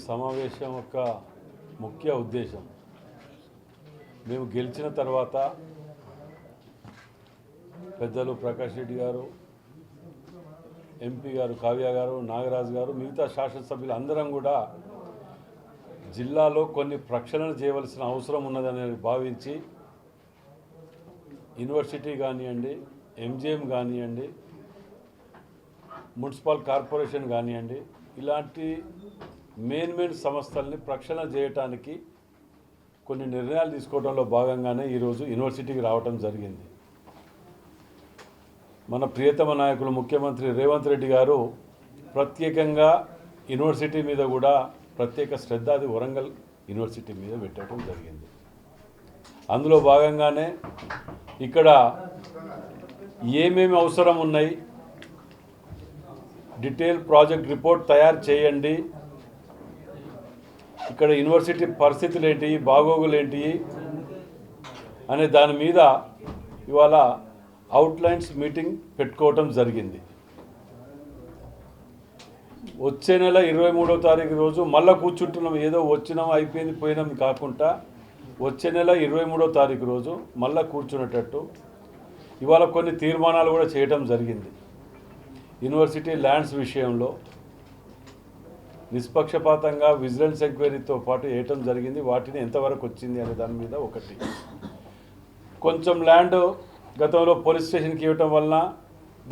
సమావేశం యొక్క ముఖ్య ఉద్దేశం మేము గెలిచిన తర్వాత పెద్దలు ప్రకాష్ రెడ్డి గారు, ఎంపీ గారు కావ్య గారు, నాగరాజు గారు, మిగతా శాసనసభ్యులు అందరం కూడా జిల్లాలో కొన్ని ప్రక్షాళన చేయవలసిన అవసరం ఉన్నదని భావించి యూనివర్సిటీ కానివ్వండి, ఎంజిఎం కానివ్వండి, మున్సిపల్ కార్పొరేషన్ కానివ్వండి, ఇలాంటి మెయిన్ సంస్థల్ని ప్రక్షాళన చేయడానికి కొన్ని నిర్ణయాలు తీసుకోవడంలో భాగంగానే ఈరోజు యూనివర్సిటీకి రావడం జరిగింది. మన ప్రియతమ నాయకులు ముఖ్యమంత్రి రేవంత్ రెడ్డి గారు ప్రత్యేకంగా యూనివర్సిటీ మీద కూడా ప్రత్యేక శ్రద్ధ అది వరంగల్ యూనివర్సిటీ మీద పెట్టడం జరిగింది. అందులో భాగంగానే ఇక్కడ ఏమేమి అవసరం ఉన్నాయి, డీటెయిల్ ప్రాజెక్ట్ రిపోర్ట్ తయారు చేయండి, ఇక్కడ యూనివర్సిటీ పరిస్థితులు ఏంటి, బాగోగులు ఏంటి అనే దాని మీద ఇవాళ అవుట్లైన్స్ మీటింగ్ పెట్టుకోవటం జరిగింది. వచ్చే నెల 23వ తారీఖు రోజు మళ్ళీ కూర్చుంటున్నాం. ఏదో వచ్చినాం అయిపోయింది పోయినాం కాకుండా వచ్చే నెల 23వ తారీఖు రోజు మళ్ళీ కూర్చునేటట్టు ఇవాళ కొన్ని తీర్మానాలు కూడా చేయటం జరిగింది. యూనివర్సిటీ ల్యాండ్స్ విషయంలో నిష్పక్షపాతంగా విజిలెన్స్ ఎంక్వైరీతో పాటు వేయటం జరిగింది. వాటిని ఎంతవరకు వచ్చింది అనే దాని మీద ఒకటి. కొంచెం ల్యాండ్ గతంలో పోలీస్ స్టేషన్కి ఇవ్వటం వలన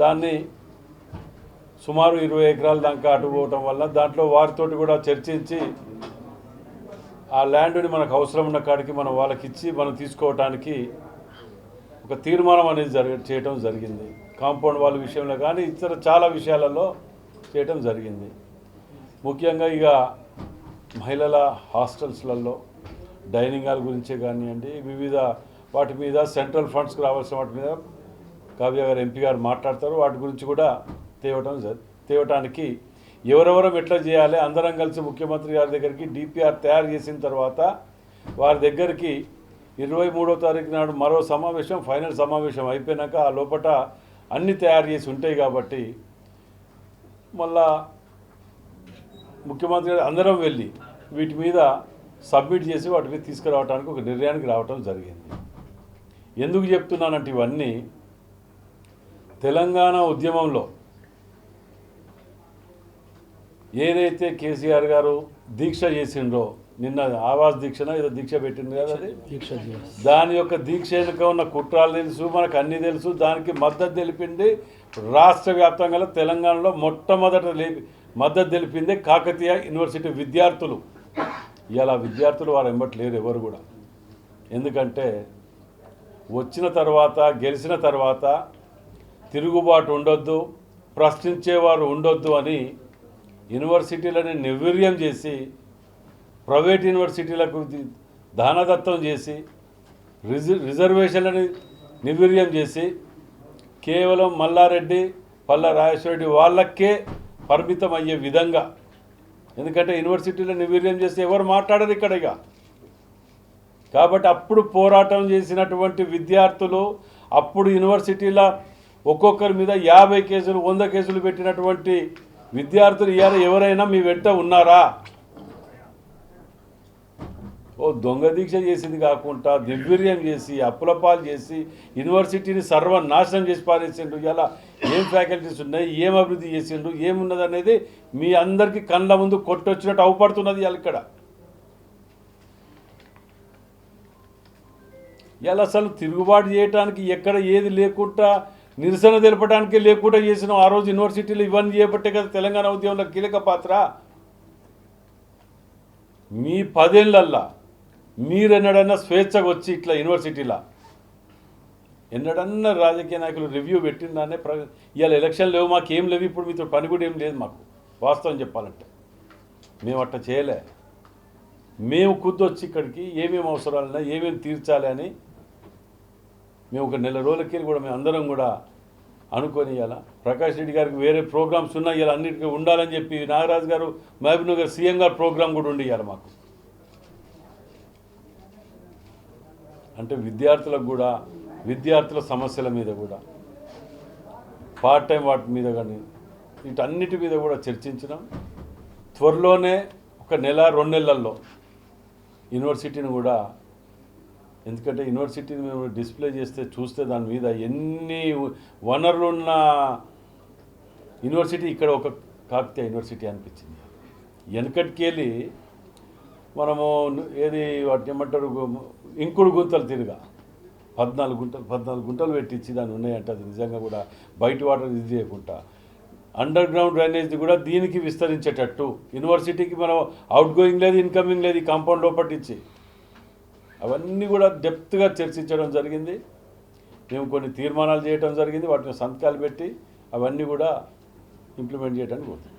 దాన్ని సుమారు 20 ఎకరాల దాకా అటు పోవటం వల్ల దాంట్లో వారితోటి కూడా చర్చించి ఆ ల్యాండ్ని మనకు అవసరం ఉన్న కాడికి మనం వాళ్ళకి ఇచ్చి మనం తీసుకోవటానికి ఒక తీర్మానం అనేది చేయటం జరిగింది. కాంపౌండ్ వాళ్ళ విషయంలో కానీ ఇతర చాలా విషయాలలో చేయటం జరిగింది. ముఖ్యంగా ఇక మహిళల హాస్టల్స్లలో డైనింగ్ హాల్ గురించే కానివ్వండి, వివిధ వాటి మీద సెంట్రల్ ఫండ్స్కి రావాల్సిన వాటి మీద కావ్య గారు, ఎంపీ గారు మాట్లాడతారు. వాటి గురించి కూడా తేవటానికి ఎవరెవరం ఎట్లా చేయాలి అందరం కలిసి ముఖ్యమంత్రి గారి దగ్గరికి డిపిఆర్ తయారు చేసిన తర్వాత వారి దగ్గరికి 23వ తారీఖు నాడు మరో సమావేశం, ఫైనల్ సమావేశం అయిపోయినాక ఆ లోపల అన్నీ తయారు చేసి ఉంటాయి కాబట్టి మళ్ళా ముఖ్యమంత్రి గారు అందరం వెళ్ళి వీటి మీద సబ్మిట్ చేసి వాటి మీద తీసుకురావడానికి ఒక నిర్ణయానికి రావటం జరిగింది. ఎందుకు చెప్తున్నానంటే ఇవన్నీ తెలంగాణ ఉద్యమంలో ఏదైతే కేసీఆర్ గారు దీక్ష చేసిండ్రో, నిన్న ఆవాస్ దీక్షన ఏదో దీక్ష పెట్టింది కదా, అది దాని యొక్క దీక్ష వెనుక ఉన్న కుట్రాలు తెలుసు, మనకు అన్నీ తెలుసు. దానికి మద్దతు తెలిపింది రాష్ట్ర వ్యాప్తంగా తెలంగాణలో మొట్టమొదట మద్దతు తెలిపింది కాకతీయ యూనివర్సిటీ విద్యార్థులు. ఇలా విద్యార్థులు వారు ఎంబట్లేరు ఎవరు కూడా. ఎందుకంటే వచ్చిన తర్వాత గెలిచిన తర్వాత తిరుగుబాటు ఉండొద్దు, ప్రశ్నించేవారు ఉండొద్దు అని యూనివర్సిటీలని నిర్వీర్యం చేసి ప్రైవేట్ యూనివర్సిటీలకు దానదత్తం చేసి రిజర్వేషన్లని నిర్వీర్యం చేసి కేవలం మల్లారెడ్డి, పల్లా రాజేశ్వరరెడ్డి వాళ్ళకే పరిమితం అయ్యే విధంగా, ఎందుకంటే యూనివర్సిటీలో నిర్వీర్యం చేస్తే ఎవరు మాట్లాడరు ఇక్కడ ఇక. కాబట్టి అప్పుడు పోరాటం చేసినటువంటి విద్యార్థులు, అప్పుడు యూనివర్సిటీలో ఒక్కొక్కరి మీద 50 కేసులు 100 కేసులు పెట్టినటువంటి విద్యార్థులు ఇవాళ ఎవరైనా మీ వెంట ఉన్నారా? ఓ దొంగ దీక్ష చేసింది కాకుండా దిగ్విర్యం చేసి అప్పులపాలు చేసి యూనివర్సిటీని సర్వనాశనం చేసి పారేసిండు. ఇలా ఏం ఫ్యాకల్టీస్ ఉన్నాయి, ఏం అభివృద్ధి చేసిండు, ఏమున్నది అనేది మీ అందరికీ కళ్ళ ముందు కొట్టొచ్చినట్టు అవుపడుతున్నది. ఇవాళ ఇక్కడ ఇలా అసలు తిరుగుబాటు చేయడానికి ఎక్కడ ఏది లేకుండా నిరసన తెలపడానికి లేకుండా చేసిన ఆ రోజు యూనివర్సిటీలు ఇవన్నీ చేయబట్టే కదా తెలంగాణ ఉద్యమంలో కీలక పాత్ర. మీ 10 ఏళ్ళల్లా మీరెన్నడన్నా స్వేచ్ఛగా వచ్చి ఇట్లా యూనివర్సిటీలా ఎన్నడన్నా రాజకీయ నాయకులు రివ్యూ పెట్టిందానే ఇవాళ ఎలక్షన్ లేవు, మాకు ఏం లేవు, ఇప్పుడు మీతో పని కూడా ఏం లేదు మాకు. వాస్తవం చెప్పాలంటే మేము అట్లా చేయలే. మేము వచ్చి ఇక్కడికి ఏమేమి అవసరాలన్నా ఏమేమి తీర్చాలి అని మేము ఒక నెల రోజులకి కూడా మేము అందరం కూడా అనుకొని ఇవ్వాల. ప్రకాష్ రెడ్డి గారికి వేరే ప్రోగ్రామ్స్ ఉన్నాయి, ఇలా అన్నిటికీ ఉండాలని చెప్పి నాగరాజు గారు, మహబూబ్ నగర్ సీఎం గారు ప్రోగ్రాం కూడా ఉండి ఇవ్వాలి మాకు. అంటే విద్యార్థులకు కూడా, విద్యార్థుల సమస్యల మీద కూడా, పార్ట్ టైం వాటి మీద కానీ వీటన్నిటి మీద కూడా చర్చించినాం. త్వరలోనే ఒక నెల 2 నెలల్లో యూనివర్సిటీని కూడా, ఎందుకంటే యూనివర్సిటీని మేము డిస్ప్లే చేస్తే చూస్తే దాని మీద ఎన్ని వనరులు ఉన్న యూనివర్సిటీ ఇక్కడ ఒక కాకతీయ యూనివర్సిటీ అనిపించింది. వెనకటికి వెళ్ళి మనము ఏది వాటిని ఏమంటారు, ఇంకుడు గుంతలు తిరిగా 14 గుంటలు పెట్టించి దాన్ని ఉన్నాయంట. అది నిజంగా కూడా బయట వాటర్ ఇది చేయకుండా అండర్ గ్రౌండ్ డ్రైనేజ్ కూడా దీనికి విస్తరించేటట్టు యూనివర్సిటీకి మనం అవుట్ గోయింగ్ లేదు, ఇన్కమింగ్ లేదు, ఈ కాంపౌండ్లో పట్టించి అవన్నీ కూడా డెప్త్గా చర్చించడం జరిగింది. మేము కొన్ని తీర్మానాలు చేయడం జరిగింది, వాటిని సంతకాలు పెట్టి అవన్నీ కూడా ఇంప్లిమెంట్ చేయడానికి పోతుంది.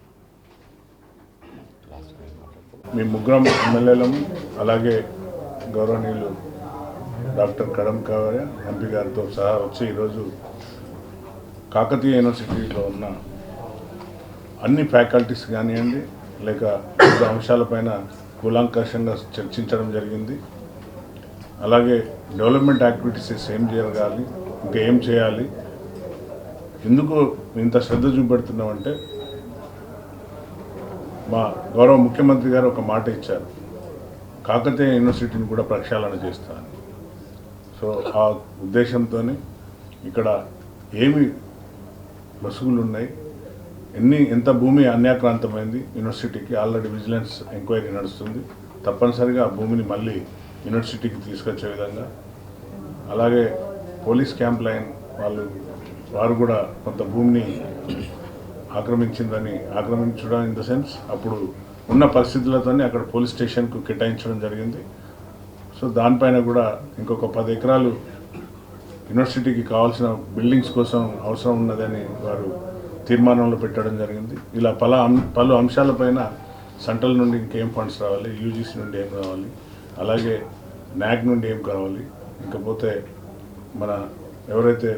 మీ ముగ్గురం ఎమ్మెల్యేలము అలాగే గౌరవనీయులు డాక్టర్ కడం కావ్య ఎంపీ గారితో సహా వచ్చి ఈరోజు కాకతీయ యూనివర్సిటీలో ఉన్న అన్ని ఫ్యాకల్టీస్ కానివ్వండి లేక వివిధ అంశాలపైన కూలంకషంగా చర్చించడం జరిగింది. అలాగే డెవలప్మెంట్ యాక్టివిటీస్ ఏం జరగాలి, ఇంకా ఏం చేయాలి, ఎందుకు ఇంత శ్రద్ధ చూపెడుతున్నామంటే మా గౌరవ ముఖ్యమంత్రి గారు ఒక మాట ఇచ్చారు, కాకతీయ యూనివర్సిటీని కూడా ప్రక్షాళన చేస్తాను. సో ఆ ఉద్దేశంతో ఇక్కడ ఏమి లొసుగులు ఉన్నాయి, ఎంత భూమి అన్యాక్రాంతమైంది యూనివర్సిటీకి, ఆల్రెడీ విజిలెన్స్ ఎంక్వైరీ నడుస్తుంది. తప్పనిసరిగా ఆ భూమిని మళ్ళీ యూనివర్సిటీకి తీసుకొచ్చే విధంగా, అలాగే పోలీస్ క్యాంప్ లైన్ వారు కూడా కొంత భూమిని ఆక్రమించడం ఇన్ ద సెన్స్ అప్పుడు ఉన్న పరిస్థితులతోనే అక్కడ పోలీస్ స్టేషన్కు కేటాయించడం జరిగింది. సో దానిపైన కూడా ఇంకొక 10 ఎకరాలు యూనివర్సిటీకి కావాల్సిన బిల్డింగ్స్ కోసం అవసరం ఉన్నదని వారు తీర్మానంలో పెట్టడం జరిగింది. ఇలా పలు అంశాలపైన సెంట్రల్ నుండి ఇంకేం ఫండ్స్ రావాలి, యూజీసీ నుండి ఏం రావాలి, అలాగే నాక్ నుండి ఏం కావాలి, ఇంకపోతే మన ఎవరైతే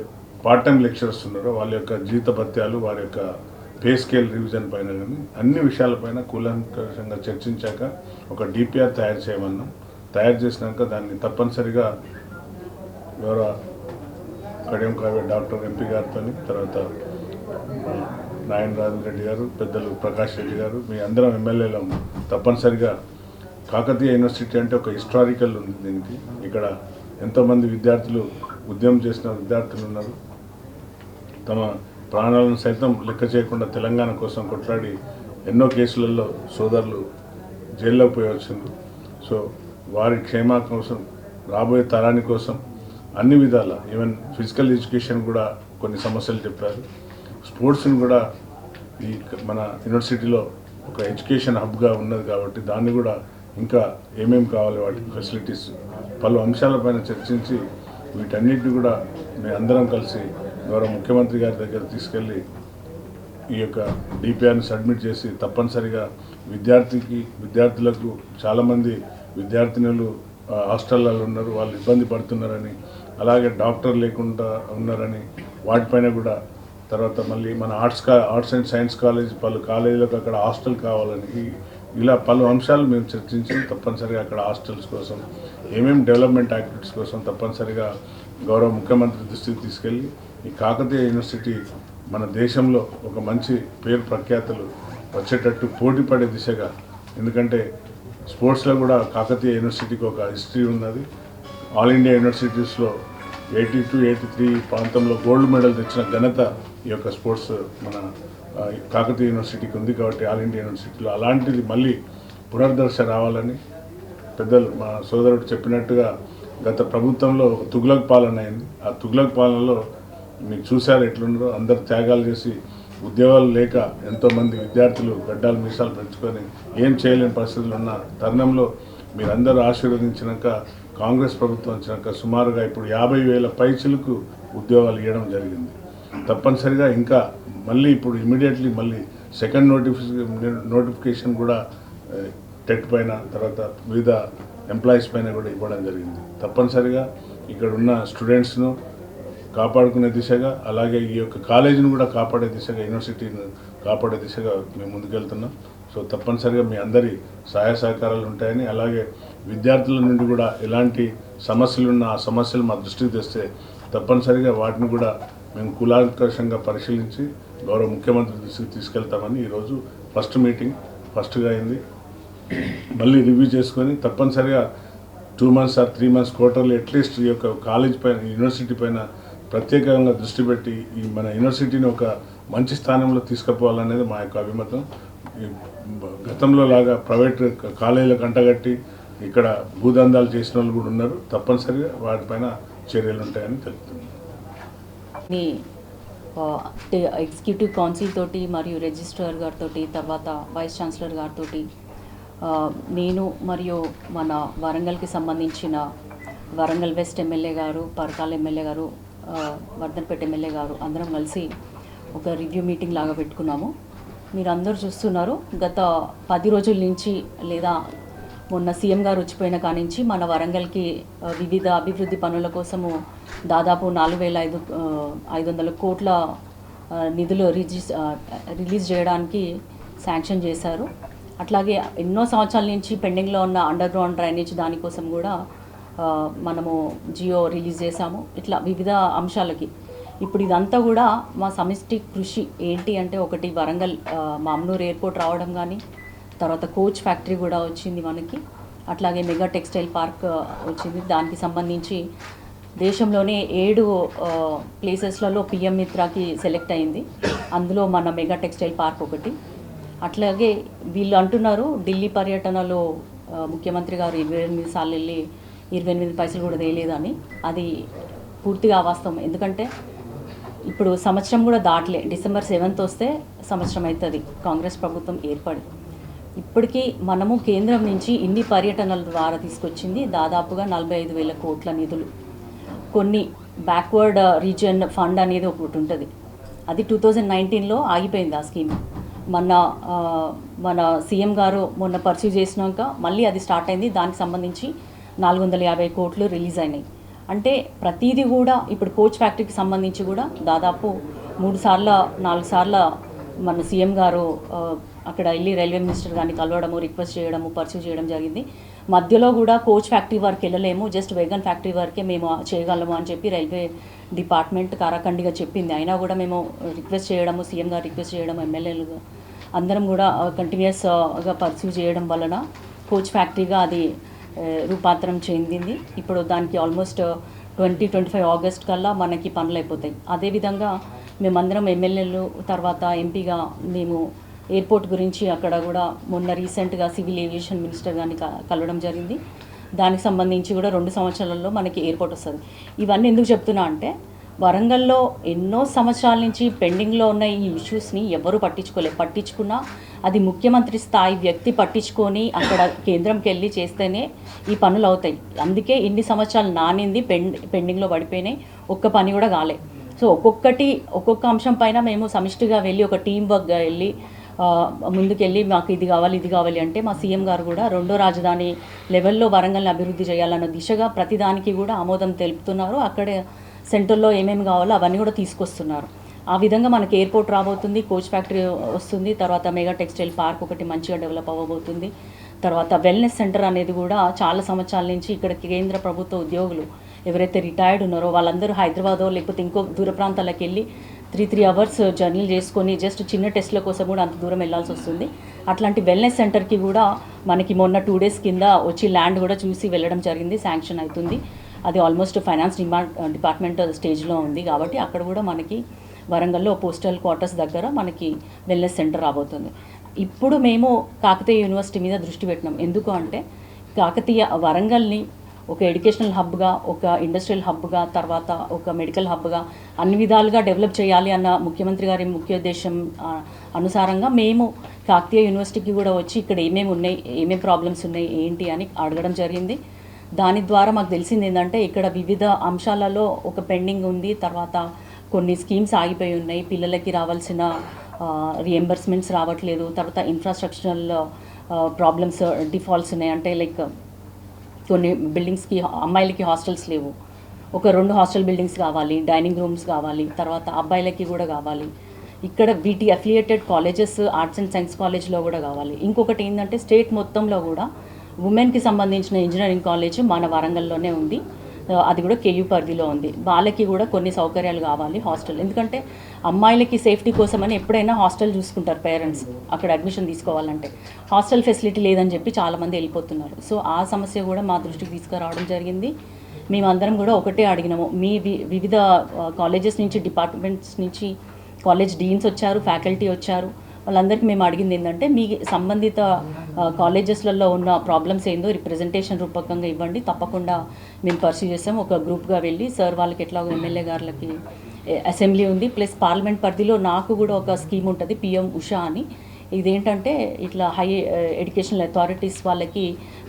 పార్ట్ టైం లెక్చరర్స్ ఉన్నారో వాళ్ళ యొక్క జీత భత్యాలు, వారి యొక్క పే స్కేల్ రివిజన్ పైన కానీ అన్ని విషయాలపైన కూలంకషంగా చర్చించాక ఒక డిపిఆర్ తయారు చేయమన్నాం. తయారు చేసినాక దాన్ని తప్పనిసరిగా గౌరవ కడియం కావ్య డాక్టర్ ఎంపీ గారితో, తర్వాత నాయన రాజరెడ్డి గారు, పెద్దలు ప్రకాష్ రెడ్డి గారు, మీ అందరం ఎమ్మెల్యేలు తప్పనిసరిగా కాకతీయ యూనివర్సిటీ అంటే ఒక హిస్టారికల్ ఉంది. దీనికి ఇక్కడ ఎంతోమంది విద్యార్థులు ఉద్యమం చేసిన విద్యార్థులు ఉన్నారు. తమ ప్రాణాలను సైతం లెక్క చేయకుండా తెలంగాణ కోసం కొట్లాడి ఎన్నో కేసులలో సోదరులు జైల్లోకి పోయి వచ్చిండ్రు. సో వారి క్షేమ కోసం, రాబోయే తరాని కోసం అన్ని విధాల, ఈవెన్ ఫిజికల్ ఎడ్యుకేషన్ కూడా కొన్ని సమస్యలు చెప్పారు. స్పోర్ట్స్ని కూడా ఈ మన యూనివర్సిటీలో ఒక ఎడ్యుకేషన్ హబ్గా ఉన్నది కాబట్టి దాన్ని కూడా ఇంకా ఏమేమి కావాలి, వాటికి ఫెసిలిటీస్, పలు అంశాలపైన చర్చించి వీటన్నిటిని కూడా మేము అందరం కలిసి గౌరవ ముఖ్యమంత్రి గారి దగ్గర తీసుకెళ్ళి ఈ యొక్క డిపిఆర్ని సబ్మిట్ చేసి తప్పనిసరిగా విద్యార్థులకు చాలామంది విద్యార్థినులు హాస్టళ్ళలో ఉన్నారు, వాళ్ళు ఇబ్బంది పడుతున్నారని, అలాగే డాక్టర్ లేకుండా ఉన్నారని వాటిపైన కూడా, తర్వాత మళ్ళీ మన ఆర్ట్స్ అండ్ సైన్స్ కాలేజ్ పలు కాలేజీలకు అక్కడ హాస్టల్ కావాలని, ఇలా పలు అంశాలు మేము చర్చించి తప్పనిసరిగా అక్కడ హాస్టల్స్ కోసం ఏమేమి డెవలప్మెంట్ యాక్టివిటీస్ కోసం తప్పనిసరిగా గౌరవ ముఖ్యమంత్రి దృష్టికి తీసుకెళ్ళి ఈ కాకతీయ యూనివర్సిటీ మన దేశంలో ఒక మంచి పేరు ప్రఖ్యాతలు వచ్చేటట్టు పోటీ పడే దిశగా, ఎందుకంటే స్పోర్ట్స్లో కూడా కాకతీయ యూనివర్సిటీకి ఒక హిస్టరీ ఉన్నది. ఆల్ ఇండియా యూనివర్సిటీస్లో 82, 83 ప్రాంతంలో గోల్డ్ మెడల్ తెచ్చిన ఘనత ఈ యొక్క స్పోర్ట్స్ మన కాకతీయ యూనివర్సిటీకి ఉంది. కాబట్టి ఆల్ ఇండియా యూనివర్సిటీలో అలాంటిది మళ్ళీ పునర్దర్శ రావాలని పెద్దలు మా సోదరుడు చెప్పినట్టుగా గత ప్రభుత్వంలో తుగ్లక్ పాలన అయింది. ఆ తుగ్లక్ పాలనలో మీకు చూశారు ఎట్లుండో, అందరు త్యాగాలు చేసి ఉద్యోగాలు లేక ఎంతోమంది విద్యార్థులు గడ్డాలు మీసాలు పెంచుకొని ఏం చేయలేని పరిస్థితులు ఉన్న తరుణంలో మీరందరూ ఆశీర్వదించినాక, కాంగ్రెస్ ప్రభుత్వం వచ్చినాక సుమారుగా ఇప్పుడు 50,000 పైచిలకు ఉద్యోగాలు ఇవ్వడం జరిగింది. తప్పనిసరిగా ఇంకా మళ్ళీ ఇప్పుడు ఇమీడియట్లీ మళ్ళీ సెకండ్ నోటిఫికేషన్ కూడా టెట్ పైన, తర్వాత వివిధ ఎంప్లాయీస్ పైన కూడా ఇవ్వడం జరిగింది. తప్పనిసరిగా ఇక్కడ ఉన్న స్టూడెంట్స్ను కాపాడుకునే దిశగా, అలాగే ఈ యొక్క కాలేజీని కూడా కాపాడే దిశగా, యూనివర్సిటీని కాపాడే దిశగా మేము ముందుకెళ్తున్నాం. సో తప్పనిసరిగా మీ అందరి సహాయ సహకారాలు ఉంటాయని, అలాగే విద్యార్థుల నుండి కూడా ఎలాంటి సమస్యలు ఉన్నా ఆ సమస్యలు మా దృష్టికి తెస్తే తప్పనిసరిగా వాటిని కూడా మేము కూలంకషంగా పరిశీలించి గౌరవ ముఖ్యమంత్రి దృష్టికి తీసుకెళ్తామని ఈరోజు ఫస్ట్ మీటింగ్ ఫస్ట్గా అయింది. మళ్ళీ రివ్యూ చేసుకొని తప్పనిసరిగా 2 months or 3 months quarterly at least ఈ యొక్క కాలేజ్ పైన యూనివర్సిటీ పైన ప్రత్యేకంగా దృష్టి పెట్టి ఈ మన యూనివర్సిటీని ఒక మంచి స్థానంలో తీసుకుపోవాలనేది మా యొక్క అభిమతం. గతంలో లాగా ప్రైవేట్ కాలేజీలకు అంటగట్టి ఇక్కడ భూదందాలు చేసిన వాళ్ళు కూడా ఉన్నారు. తప్పనిసరిగా వాటిపైన చర్యలు ఉంటాయని తెలుపుతున్నాను. ఎగ్జిక్యూటివ్ కౌన్సిల్ తోటి మరియు రిజిస్ట్రార్ గారితో తర్వాత వైస్ ఛాన్సలర్ గారితో నేను మరియు మన వరంగల్కి సంబంధించిన వరంగల్ వెస్ట్ ఎమ్మెల్యే గారు, పరకాల ఎమ్మెల్యే గారు, వర్ధన్పేట ఎమ్మెల్యే గారు అందరం కలిసి ఒక రివ్యూ మీటింగ్ లాగా పెట్టుకున్నాము. మీరు అందరూ చూస్తున్నారు, గత 10 రోజుల నుంచి లేదా మొన్న సీఎం గారు వచ్చిపోయిన కానించి మన వరంగల్కి వివిధ అభివృద్ధి పనుల కోసము దాదాపు 4,500 కోట్ల నిధులు రిలీజ్ చేయడానికి శాంక్షన్ చేశారు. అట్లాగే ఎన్నో సంవత్సరాల నుంచి పెండింగ్లో ఉన్న అండర్ గ్రౌండ్ డ్రైనేజ్ దానికోసం కూడా మనము జియో రిలీజ్ చేశాము. ఇట్లా వివిధ అంశాలకి ఇప్పుడు ఇదంతా కూడా మా సమిష్టి కృషి ఏంటి అంటే, ఒకటి వరంగల్ మామ్నూర్ ఎయిర్పోర్ట్ రావడం కానీ, తర్వాత కోచ్ ఫ్యాక్టరీ కూడా వచ్చింది మనకి, అట్లాగే మెగా టెక్స్టైల్ పార్క్ వచ్చింది. దానికి సంబంధించి దేశంలోనే 7 ప్లేసెస్లలో పిఎం మిత్రాకి సెలెక్ట్ అయింది. అందులో మన మెగా టెక్స్టైల్ పార్క్ ఒకటి. అట్లాగే వీళ్ళు అంటున్నారు ఢిల్లీ పర్యటనలో ముఖ్యమంత్రి గారు 28 సార్లు వెళ్ళి 28 పైసలు కూడా వేయలేదని. అది పూర్తిగా అవాస్తవం. ఎందుకంటే ఇప్పుడు సంవత్సరం కూడా దాటలే, December 7th వస్తే సంవత్సరం అవుతుంది కాంగ్రెస్ ప్రభుత్వం ఏర్పడి. ఇప్పటికీ మనము కేంద్రం నుంచి ఇన్ని పర్యటనల ద్వారా తీసుకొచ్చింది దాదాపుగా 45,000 కోట్ల నిధులు. కొన్ని బ్యాక్వర్డ్ రీజియన్ ఫండ్ అనేది ఒకటి ఉంటుంది, అది 2019లో ఆగిపోయింది ఆ స్కీమ్. మన సీఎం గారు మొన్న పర్సూ చేసినాక మళ్ళీ అది స్టార్ట్ అయింది. దానికి సంబంధించి 450 కోట్లు రిలీజ్ అయినాయి. అంటే ప్రతిదీ కూడా ఇప్పుడు కోచ్ ఫ్యాక్టరీకి సంబంధించి కూడా దాదాపు 3 సార్లు 4 సార్లు మన సీఎం గారు అక్కడ వెళ్ళి రైల్వే మినిస్టర్ గారిని కలవడము, రిక్వెస్ట్ చేయడము, పర్సూ చేయడం జరిగింది. మధ్యలో కూడా కోచ్ ఫ్యాక్టరీ వరకు వెళ్ళలేము, జస్ట్ వేగన్ ఫ్యాక్టరీ వరకే మేము చేయగలము అని చెప్పి రైల్వే డిపార్ట్మెంట్ కారాఖండిగా చెప్పింది. అయినా కూడా మేము రిక్వెస్ట్ చేయడము, సీఎం గారు రిక్వెస్ట్ చేయడం, ఎమ్మెల్యేలు అందరం కూడా కంటిన్యూస్గా పర్సూ చేయడం వలన కోచ్ ఫ్యాక్టరీగా అది రూపాంతరం చెందింది. ఇప్పుడు దానికి ఆల్మోస్ట్ 2025 ఆగస్ట్ కల్లా మనకి పనులు అయిపోతాయి. అదేవిధంగా మేమందరం ఎమ్మెల్యేలు తర్వాత ఎంపీగా మేము ఎయిర్పోర్ట్ గురించి అక్కడ కూడా మొన్న రీసెంట్గా సివిల్ ఏవియేషన్ మినిస్టర్ గారిని కలవడం జరిగింది. దానికి సంబంధించి కూడా 2 సంవత్సరాలలో మనకి ఎయిర్పోర్ట్ వస్తుంది. ఇవన్నీ ఎందుకు చెప్తున్నా అంటే, వరంగల్లో ఎన్నో సంవత్సరాల నుంచి పెండింగ్లో ఉన్న ఈ ఇష్యూస్ని ఎవరు పట్టించుకున్నా అది ముఖ్యమంత్రి స్థాయి వ్యక్తి పట్టించుకొని అక్కడ కేంద్రంకి వెళ్ళి చేస్తేనే ఈ పనులు అవుతాయి. అందుకే ఇన్ని సంవత్సరాలు నానింది పెండింగ్లో పడిపోయినాయి, ఒక్క పని కూడా కాలే. సో ఒక్కొక్క అంశం పైన మేము సమిష్టిగా వెళ్ళి ఒక టీం వర్క్గా వెళ్ళి ముందుకెళ్ళి మాకు ఇది కావాలి అంటే మా సీఎం గారు కూడా 2వ రాజధాని లెవెల్లో వరంగల్ని అభివృద్ధి చేయాలన్న దిశగా ప్రతిదానికి కూడా ఆమోదం తెలుపుతున్నారు. అక్కడే సెంటర్లో ఏమేమి కావాలో అవన్నీ కూడా తీసుకొస్తున్నారు. ఆ విధంగా మనకి ఎయిర్పోర్ట్ రాబోతుంది, కోచ్ ఫ్యాక్టరీ వస్తుంది, తర్వాత మెగా టెక్స్టైల్ పార్క్ ఒకటి మంచిగా డెవలప్ అవ్వబోతుంది. తర్వాత వెల్నెస్ సెంటర్ అనేది కూడా చాలా సంవత్సరాల నుంచి ఇక్కడ కేంద్ర ప్రభుత్వ ఉద్యోగులు ఎవరైతే రిటైర్డ్ ఉన్నారో వాళ్ళందరూ హైదరాబాదో లేకపోతే ఇంకో దూర ప్రాంతాలకు వెళ్ళి 3 అవర్స్ జర్నీలు చేసుకొని జస్ట్ చిన్న టెస్ట్ల కోసం కూడా అంత దూరం వెళ్ళాల్సి వస్తుంది. అట్లాంటి వెల్నెస్ సెంటర్కి కూడా మనకి మొన్న 2 days కింద వచ్చి ల్యాండ్ కూడా చూసి వెళ్ళడం జరిగింది, శాంక్షన్ అవుతుంది. అది ఆల్మోస్ట్ ఫైనాన్స్ డిపార్ట్మెంట్ స్టేజ్లో ఉంది. కాబట్టి అక్కడ కూడా మనకి వరంగల్లో పోస్టల్ క్వార్టర్స్ దగ్గర మనకి వెల్నెస్ సెంటర్ రాబోతుంది. ఇప్పుడు మేము కాకతీయ యూనివర్సిటీ మీద దృష్టి పెట్టినాం. ఎందుకు అంటే కాకతీయ వరంగల్ని ఒక ఎడ్యుకేషనల్ హబ్గా, ఒక ఇండస్ట్రియల్ హబ్గా, తర్వాత ఒక మెడికల్ హబ్గా అన్ని విధాలుగా డెవలప్ చేయాలి అన్న ముఖ్యమంత్రి గారి ముఖ్య ఉద్దేశం అనుసారంగా మేము కాకతీయ యూనివర్సిటీకి కూడా వచ్చి ఇక్కడ ఏమేమి ఉన్నాయి, ఏమేమి ప్రాబ్లమ్స్ ఉన్నాయి ఏంటి అని అడగడం జరిగింది. దాని ద్వారా మాకు తెలిసింది ఏంటంటే ఇక్కడ వివిధ అంశాలలో ఒక పెండింగ్ ఉంది, తర్వాత కొన్ని స్కీమ్స్ ఆగిపోయి ఉన్నాయి, పిల్లలకి రావాల్సిన రియంబర్స్మెంట్స్ రావట్లేదు, తర్వాత ఇన్ఫ్రాస్ట్రక్చరల్ ప్రాబ్లమ్స్ డిఫాల్ట్స్ ఉన్నాయి. అంటే లైక్ కొన్ని బిల్డింగ్స్కి అమ్మాయిలకి హాస్టల్స్ లేవు, ఒక 2 హాస్టల్ బిల్డింగ్స్ కావాలి, డైనింగ్ రూమ్స్ కావాలి, తర్వాత అబ్బాయిలకి కూడా కావాలి. ఇక్కడ వీటి affiliated colleges arts and science కాలేజ్లో కూడా కావాలి. ఇంకొకటి ఏంటంటే స్టేట్ మొత్తంలో కూడా ఉమెన్కి సంబంధించిన ఇంజనీరింగ్ కాలేజ్ మన వరంగల్లోనే ఉంది, అది కూడా కేయూ పరిధిలో ఉంది. వాళ్ళకి కూడా కొన్ని సౌకర్యాలు కావాలి, హాస్టల్. ఎందుకంటే అమ్మాయిలకి సేఫ్టీ కోసమని ఎప్పుడైనా హాస్టల్ చూసుకుంటారు పేరెంట్స్ అక్కడ అడ్మిషన్ తీసుకోవాలంటే. హాస్టల్ ఫెసిలిటీ లేదని చెప్పి చాలామంది వెళ్ళిపోతున్నారు. సో ఆ సమస్య కూడా మా దృష్టికి తీసుకురావడం జరిగింది. మేమందరం కూడా ఒకటే అడిగినాము, మీ వివిధ కాలేజెస్ నుంచి, డిపార్ట్మెంట్స్ నుంచి కాలేజ్ డీన్స్ వచ్చారు, ఫ్యాకల్టీ వచ్చారు, వాళ్ళందరికీ మేము అడిగింది ఏంటంటే మీ సంబంధిత కాలేజెస్లలో ఉన్న ప్రాబ్లమ్స్ ఏందో రిప్రజెంటేషన్ రూపకంగా ఇవ్వండి, తప్పకుండా మేము పర్సూ చేస్తాం. ఒక గ్రూప్గా వెళ్ళి సార్ వాళ్ళకి ఎట్లాగో ఎమ్మెల్యే గారికి అసెంబ్లీ ఉంది, ప్లస్ పార్లమెంట్ పరిధిలో నాకు కూడా ఒక స్కీమ్ ఉంటుంది పిఎం ఉషా అని. ఇదేంటంటే ఇట్లా హై ఎడ్యుకేషనల్ అథారిటీస్ వాళ్ళకి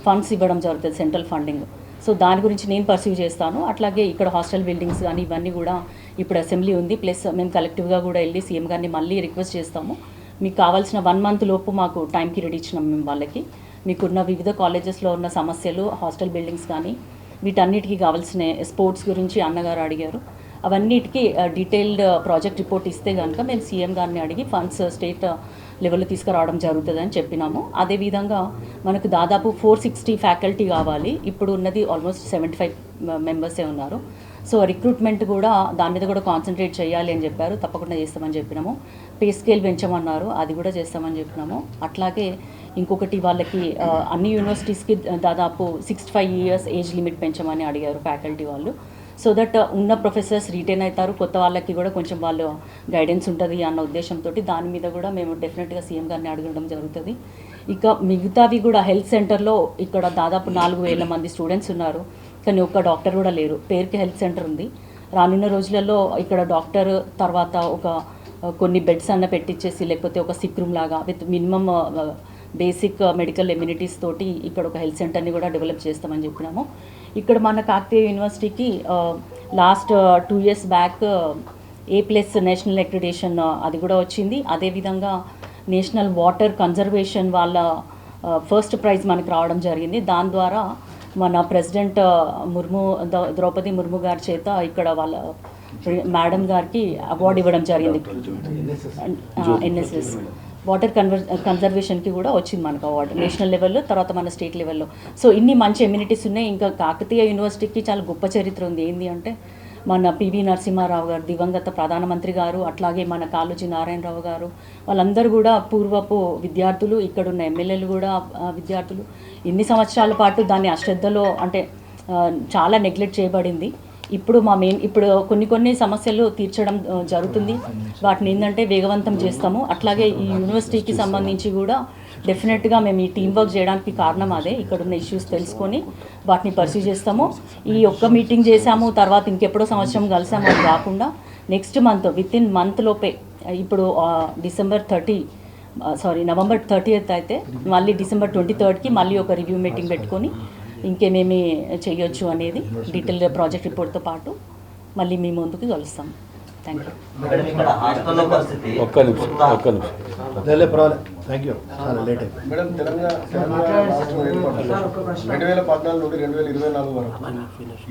ఫండ్స్ ఇవ్వడం జరుగుతుంది, సెంట్రల్ ఫండింగ్. సో దాని గురించి నేను పర్సీవ్ చేస్తాను. అట్లాగే ఇక్కడ హాస్టల్ బిల్డింగ్స్ కానీ ఇవన్నీ కూడా ఇప్పుడు అసెంబ్లీ ఉంది, ప్లస్ మేము కలెక్టివ్గా కూడా వెళ్ళి సీఎం గారిని మళ్ళీ రిక్వెస్ట్ చేస్తాము, మీకు కావాల్సిన 1 month లోపు మాకు టైం పీరియడ్ ఇచ్చినాం మేము వాళ్ళకి. మీకున్న వివిధ కాలేజెస్లో ఉన్న సమస్యలు, హాస్టల్ బిల్డింగ్స్ కానీ వీటన్నిటికీ కావాల్సిన స్పోర్ట్స్ గురించి అన్నగారు అడిగారు, అవన్నిటికీ డీటెయిల్డ్ ప్రాజెక్ట్ రిపోర్ట్ ఇస్తే కనుక మేము సీఎం గారిని అడిగి ఫండ్స్ స్టేట్ లెవెల్లో తీసుకురావడం జరుగుతుందని చెప్పినాము. అదేవిధంగా మనకు దాదాపు 460 ఫ్యాకల్టీ కావాలి, ఇప్పుడు ఉన్నది ఆల్మోస్ట్ 75 మెంబర్సే ఉన్నారు. సో రిక్రూట్మెంట్ కూడా దాని మీద కూడా కాన్సన్ట్రేట్ చేయాలి అని చెప్పారు, తప్పకుండా చేస్తామని చెప్పినాము. పే స్కేల్ పెంచమన్నారు, అది కూడా చేస్తామని చెప్పినాము. అట్లాగే ఇంకొకటి వాళ్ళకి అన్ని యూనివర్సిటీస్కి దాదాపు 65 years ఏజ్ లిమిట్ పెంచమని అడిగారు ఫ్యాకల్టీ వాళ్ళు. సో దట్ ఉన్న ప్రొఫెసర్స్ రిటైన్ అవుతారు, కొత్త వాళ్ళకి కూడా కొంచెం వాళ్ళు గైడెన్స్ ఉంటుంది అన్న ఉద్దేశంతో దాని మీద కూడా మేము డెఫినెట్గా సీఎం గారిని అడగడం జరుగుతుంది. ఇక మిగతావి కూడా హెల్త్ సెంటర్లో ఇక్కడ దాదాపు 4,000 మంది స్టూడెంట్స్ ఉన్నారు, కానీ ఒక్క డాక్టర్ కూడా లేరు. పేరుకి హెల్త్ సెంటర్ ఉంది, రానున్న రోజులలో ఇక్కడ డాక్టర్ తర్వాత ఒక కొన్ని బెడ్స్ అన్న పెట్టించేసి లేకపోతే ఒక సిక్ రూమ్ లాగా with minimum basic medical amenities తోటి ఇక్కడ ఒక హెల్త్ సెంటర్ని కూడా డెవలప్ చేస్తామని చెప్పినాము. ఇక్కడ మన కాకతీయ యూనివర్సిటీకి last 2 years back A+ national accreditation అది కూడా వచ్చింది. అదేవిధంగా నేషనల్ వాటర్ కన్జర్వేషన్ వాళ్ళ ఫస్ట్ ప్రైజ్ మనకు రావడం జరిగింది. దాని ద్వారా మన ప్రెసిడెంట్ ద్రౌపది ముర్ము గారి చేత ఇక్కడ వాళ్ళ మేడం గారికి అవార్డు ఇవ్వడం జరిగింది. ఎన్ఎస్ఎస్ వాటర్ కన్జర్వేషన్కి కూడా వచ్చింది మనకు అవార్డు నేషనల్ లెవెల్లో, తర్వాత మన స్టేట్ లెవెల్లో. సో ఇన్ని మంచి ఎమ్యూనిటీస్ ఉన్నాయి. ఇంకా కాకతీయ యూనివర్సిటీకి చాలా గొప్ప చరిత్ర ఉంది. ఏంటి అంటే మన పివి నరసింహారావు గారు, దివంగత ప్రధానమంత్రి గారు, అట్లాగే మన కాళోజీ నారాయణరావు గారు, వాళ్ళందరూ కూడా పూర్వపు విద్యార్థులు, ఇక్కడున్న ఎమ్మెల్యేలు కూడా విద్యార్థులు. ఇన్ని సంవత్సరాల పాటు దాన్ని అశ్రద్ధలో అంటే చాలా నెగ్లెక్ట్ చేయబడింది. ఇప్పుడు ఇప్పుడు కొన్ని సమస్యలు తీర్చడం జరుగుతుంది, వాటిని ఏంటంటే వేగవంతం చేస్తాము. అట్లాగే ఈ యూనివర్సిటీకి సంబంధించి కూడా డెఫినెట్గా మేము ఈ టీం వర్క్ చేయడానికి కారణం అదే, ఇక్కడ ఉన్న ఇష్యూస్ తెలుసుకొని వాటిని పర్సూ చేస్తాము. ఈ ఒక్క మీటింగ్ చేసాము, తర్వాత ఇంకెప్పుడో సంవత్సరం కలిసాము అది కాకుండా నెక్స్ట్ మంత్ వితిన్ మంత్ లోపే, ఇప్పుడు నవంబర్ 30th అయితే మళ్ళీ December 23rd మళ్ళీ ఒక రివ్యూ మీటింగ్ పెట్టుకొని ఇంకేమేమి చేయొచ్చు అనేది డీటెయిల్ ప్రాజెక్ట్ రిపోర్ట్తో పాటు మళ్ళీ మీ ముందుకు కలుస్తాం. Thank you. ఒక్క నిమిషం థ్యాంక్ యూ. చాలా లేట్ అయిపోయింది మేడం. తెలంగాణ రాష్ట్రం ఏర్పడింది 2014 నుండి 2024 వరకు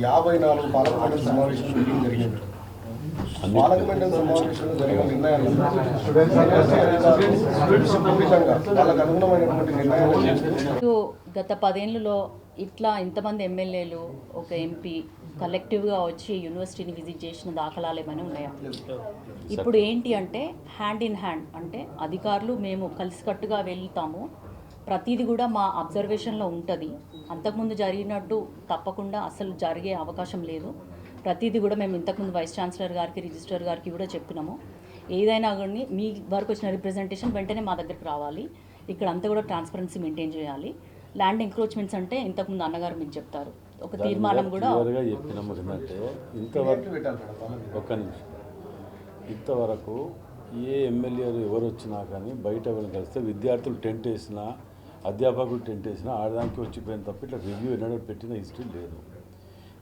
54 పార్లమెంట్ సమావేశాలు మీటింగ్ జరిగింది. పార్లమెంట్ సమావేశంలో జరిగిన నిర్ణయాలు వాళ్ళకు అనుగుణమైనటువంటి నిర్ణయాలు గత 10 ఏళ్లలో ఇట్లా ఇంతమంది ఎమ్మెల్యేలు ఒక ఎంపీ కలెక్టివ్గా వచ్చి యూనివర్సిటీని విజిట్ చేసిన దాఖలాలు ఏమైనా ఉన్నాయా? ఇప్పుడు ఏంటి అంటే హ్యాండ్ ఇన్ హ్యాండ్, అంటే అధికారులు మేము కలిసికట్టుగా వెళ్తాము, ప్రతిదీ కూడా మా అబ్జర్వేషన్లో ఉంటుంది. అంతకుముందు జరిగినట్టు తప్పకుండా అసలు జరిగే అవకాశం లేదు. ప్రతిదీ కూడా మేము ఇంతకుముందు వైస్ ఛాన్సలర్ గారికి, రిజిస్ట్రార్ గారికి కూడా చెప్పినాము. ఏదైనా కానీ మీ వరకు వచ్చిన రిప్రజెంటేషన్ వెంటనే మా దగ్గరికి రావాలి. ఇక్కడ అంతా కూడా ట్రాన్స్పరెన్సీ మెయింటైన్ చేయాలి. ల్యాండ్ ఎంక్రోచ్మెంట్స్ అంటే ఇంతకుముందు అన్నగారు మీకు చెప్తారు, ఒక తీర్మానం కూడా చెప్పినాము. ఏంటంటే ఇంతవరకు ఒక్క నిమిషం, ఇంతవరకు ఏ ఎమ్మెల్యేలు ఎవరు వచ్చినా కానీ బయట వెళ్ళి కలిస్తే విద్యార్థులు టెంట్ వేసినా, అధ్యాపకులు టెంట్ వేసినా ఆడడానికి వచ్చిపోయిన తప్ప ఇట్లా రివ్యూ ఎన్నడూ పెట్టిన హిస్టరీ లేదు.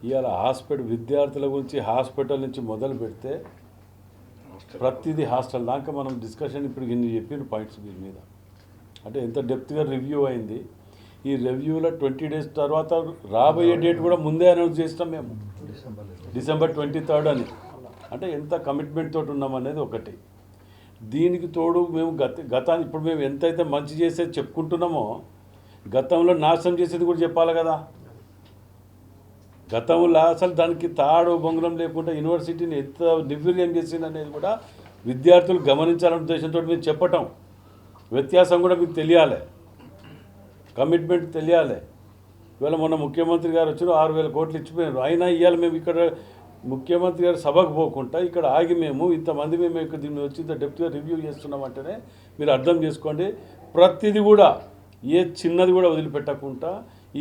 ఇవాళ విద్యార్థుల గురించి హాస్పిటల్ నుంచి మొదలు పెడితే ప్రతిదీ హాస్టల్ దాకా మనం డిస్కషన్ ఇప్పుడు ఇన్ని చెప్పిన పాయింట్స్ దీని మీద, అంటే ఎంత డెప్త్గా రివ్యూ అయింది. ఈ రివ్యూలో 20 days తర్వాత రాబోయే డేట్ కూడా ముందే అనౌన్స్ చేస్తాం మేము, December 23rd అని. అంటే ఎంత కమిట్మెంట్ తోటి ఉన్నామనేది ఒకటి. దీనికి తోడు మేము గతాన్ని ఇప్పుడు మేము ఎంతైతే మంచి చేసేది చెప్పుకుంటున్నామో గతంలో నాశనం చేసేది కూడా చెప్పాలి కదా. గతంలో అసలు దానికి తాడు బొంగరం లేకుండా యూనివర్సిటీని ఎంత నిర్వీర్యం చేసింది అనేది కూడా విద్యార్థులు గమనించాలనే ఉద్దేశంతో మీరు చెప్పటం, వ్యత్యాసం కూడా మీకు తెలియాలి, కమిట్మెంట్ తెలియాలి. ఇవాళ మొన్న ముఖ్యమంత్రి గారు వచ్చారు, 6,000 కోట్లు ఇచ్చిపోయారు. అయినా ఇవాళ మేము ఇక్కడ ముఖ్యమంత్రి గారు సభకు పోకుండా ఇక్కడ ఆగి మేము ఇంతమంది మేము ఇక్కడ దీన్ని వచ్చి ఇంత డెప్త్గా రివ్యూ చేస్తున్నామంటేనే మీరు అర్థం చేసుకోండి. ప్రతిదీ కూడా ఏ చిన్నది కూడా వదిలిపెట్టకుండా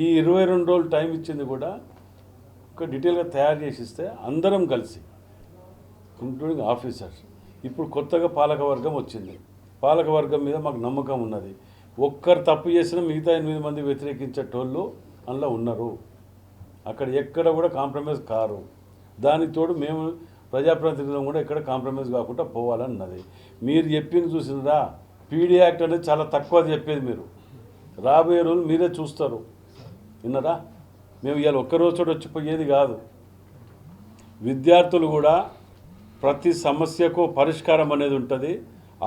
ఈ 22 రోజులు టైం ఇచ్చింది కూడా ఒక డీటెయిల్గా తయారు చేసి ఇస్తే అందరం కలిసి, ఇంక్లూడింగ్ ఆఫీసర్స్, ఇప్పుడు కొత్తగా పాలకవర్గం వచ్చింది, పాలకవర్గం మీద మాకు నమ్మకం ఉన్నది. ఒక్కరు తప్పు చేసినా మిగతా 8 మంది వ్యతిరేకించేటోళ్ళు అందులో ఉన్నారు. అక్కడ ఎక్కడ కూడా కాంప్రమైజ్ కారు. దానికి తోడు మేము ప్రజాప్రతినిధులం కూడా ఎక్కడ కాంప్రమైజ్ కాకుండా పోవాలన్నది. మీరు చెప్పింది చూసిందా, పీడీ యాక్ట్ అనేది చాలా తక్కువ చెప్పేది. మీరు రాబోయే రోజులు మీరే చూస్తారు. విన్నారా? మేము ఇవాళ ఒక్కరోజు చోట వచ్చిపోయేది కాదు. విద్యార్థులు కూడా ప్రతి సమస్యకు పరిష్కారం అనేది ఉంటుంది.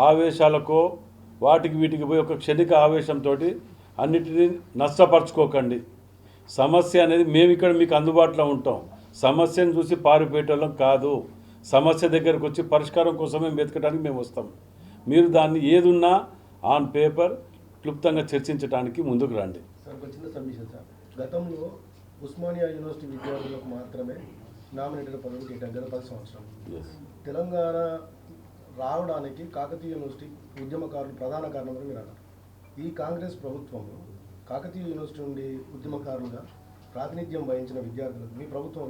ఆవేశాలకో వాటికి వీటికి పోయి ఒక క్షణిక ఆవేశంతో అన్నిటినీ నష్టపరచుకోకండి. సమస్య అనేది మేము ఇక్కడ మీకు అందుబాటులో ఉంటాం. సమస్యను చూసి పారిపోయేటోళ్ళం కాదు. సమస్య దగ్గరకు వచ్చి పరిష్కారం కోసమే వెతకడానికి మేము వస్తాం. మీరు దాన్ని ఏదున్నా ఆన్ పేపర్ క్లుప్తంగా చర్చించడానికి ముందుకు రండి. సార్, ఒక చిన్న సబ్మిషన్ సార్. గతంలో ఉస్మానియా యూనివర్సిటీ విద్యార్థులకు మాత్రమే నామినేటెడ్ పదవులు కేటాయి గత 10 సంవత్సరాలు. తెలంగాణ రావడానికి కాకతీయ యూనివర్సిటీ ఉద్యమకారులు ప్రధాన కారణమని మీరు అన్నారు. ఈ కాంగ్రెస్ ప్రభుత్వంలో కాకతీయ యూనివర్సిటీ నుండి ఉద్యమకారులుగా ప్రాతినిధ్యం వహించిన విద్యార్థులకు మీ ప్రభుత్వం